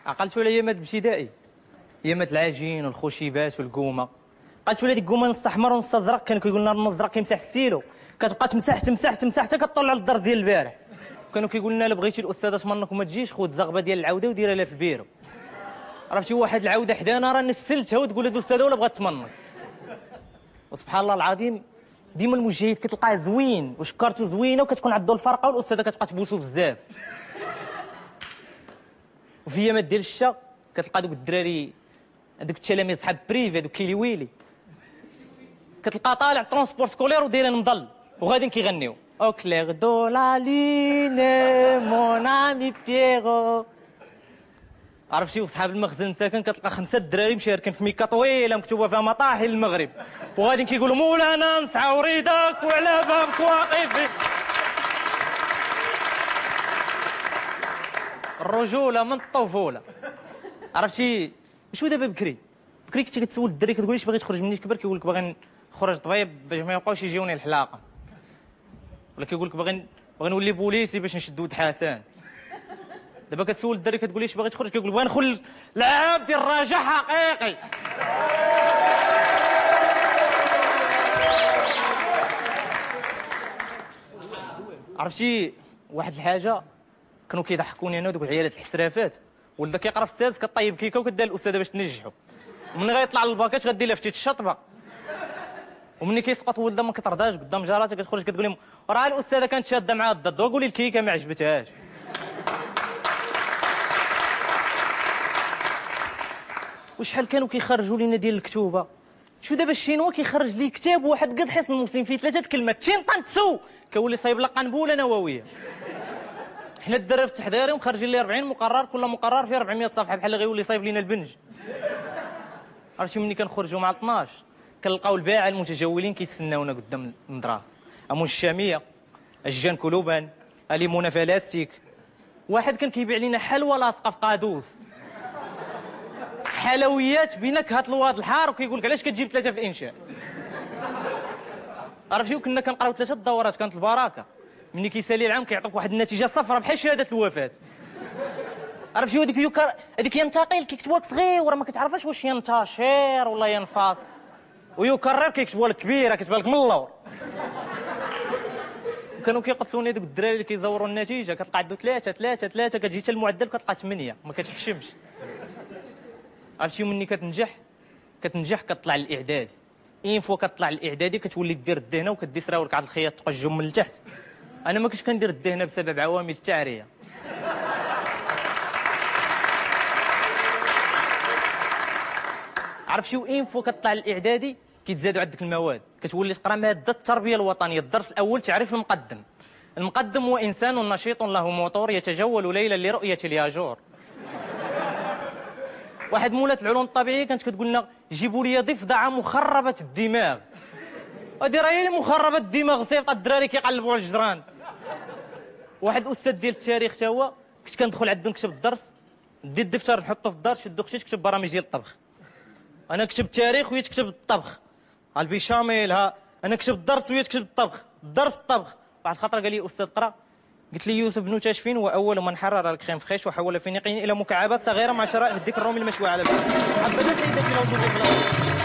عقلتوا على ايامات الابتدائي، ايامات العجين والخشيبات والقومه. عقلتوا على ديك القومه نص احمر ونص ازرق، كانوا كيقول لنا النص ازرق كيمسح السيلو، كتبقى تمسح تمسح تمسح حتى كطلع للدار ديال البارح. كانوا كيقول لنا الا بغيتي الاستاذه تمنك وما تجيش خذ زغبه ديال العوده وديرها لها في البيرو. عرفتي واحد العوده حدانا راه نسلتها وتقول هاد الاستاذه ولا بغات تمنك. وسبحان الله العظيم ديما المجتهد كتلقاه زوين وشكارته زوينه وكتكون عنده الفرقه والاستاذه كتبقى تبوسو بزاف. وفي ايامات ديال الشتا كتلقى دوك الدراري هذوك التلاميذ صحاب بريفي هذوك كيلي ويلي، كتلقى طالع ترونسبور سكولير ودايرين مضل وغاديين كيغنيو او كلير دو لا لين مون امي بييرو. عرفتي وصحاب المخزن ساكن كتلقى 5 دراري مشاركين في ميكا طويله مكتوبه فيها مطاحن المغرب وغاديين كيقولوا مولانا نسعى وريدك وعلى بابك واقفين. الرجوله من الطفوله. عرفتي شو دابا بكري كنتي كتسول الدري كتقول اش باغي تخرج مني كبر، كيقول لك باغي نخرج طبيب باش ما يبقاوش يجيوني الحلاقه، ولا كيقول لك باغي نولي بوليسي باش نشد ولد حسن. دابا كتسول الدري كتقول اش باغي تخرج كيقول باغي ندخل لعاب ديال الرجاء حقيقي. عرفتي واحد الحاجه كانوا كيضحكوني انا ودوك العيالات الحسرافات، ولدك كيقرا في السادس كطيب كيكه وكدير الاستاذه باش تنجحو، ومني غيطلع للباكاش غدير لها فتيت الشطبه، ومني كيسقط ولدها ما كترضاش قدام جاراتها كتخرج كتقول لهم راه الاستاذه كانت شاده معاها الضد وقولي الكيكه ما عجبتهاش. وشحال كانوا كيخرجوا لينا ديال الكتوبه. شو دابا الشينوا كيخرج لي كتاب واحد قد حصن المسلم فيه 3 كلمات تشين طنتسو كيولي صايب لك قنبله نوويه. حنا الدراري في التحضيري مخرجين لي 40 مقرر، كل مقرر فيه 400 صفحه بحال غيولي صايب لينا البنج. عرفتي ملي كنخرجوا مع 12 كنلقاو الباعه المتجولين كيتسناونا قدام المدرسه، امون الشاميه، الجان كلوبان، ليمونه فلاستيك. واحد كان كيبيع لنا حلوى لاصقه في قادوس، حلويات بنكهه الواد الحار، وكيقول لك علاش كتجيب 3 في الانشاء. عرفتي وكنا كنقراو 3 الدورات كانت البركه، ملي كيسالي العام كيعطيك واحد النتيجه صفراء بحال شهاده الوفاه. عرفتي هذيك ينتقل كيكتبوها لك صغيره ما كتعرفاش واش ينتشر ولا ينفاص، ويكرر كيكتبوها لك كبيره كتبان لك من اللور. كانوا كيقتلوني دوك الدراري اللي كيزوروا النتيجه، كتلقى عنده 3 3 3 كتجي حتى المعدل كتلقى 8 ما كتحشمش. عرفتي ملي كتنجح كتطلع الاعدادي، اين فوا كتطلع الاعدادي كتولي دير الدهنه وكدي سراولك عند الخياط تقجم من التحت. انا ما كنتش كندير الدهنه بسبب عوامل التعريه. عرفتي وين فوا كطلع الاعدادي كيتزادوا عندك المواد، كتولي تقرا ماده التربيه الوطنيه. الدرس الاول تعريف المقدم. المقدم هو انسان نشيط له موتور يتجول ليلا لرؤيه الياجور. واحد مولات العلوم الطبيعيه كانت كتقول لنا جيبوا لي ضفدعه مخربه الدماغ. هادي راه هي مخربه الدماغ صيفط الدراري كيقلبوا على الجدران. واحد استاذ ديال التاريخ تا هو كنت كندخل عنده نكتب الدرس، ندي الدفتر نحطه في الدار شدو اختي تكتب برامج ديال الطبخ. انا كتب التاريخ وهي تكتب الطبخ، البيشاميل ها انا كتب الدرس وهي تكتب الطبخ، الدرس الطبخ. واحد الخطره قال لي استاذ قرا، قلت لي يوسف بن تاشفين هو اول من حرر الكريم فريش وحول فينيقيين الى مكعبات صغيره مع شرائح الذكر الرومي المشويه على الفحم. حبذا سيدتي لو تضيف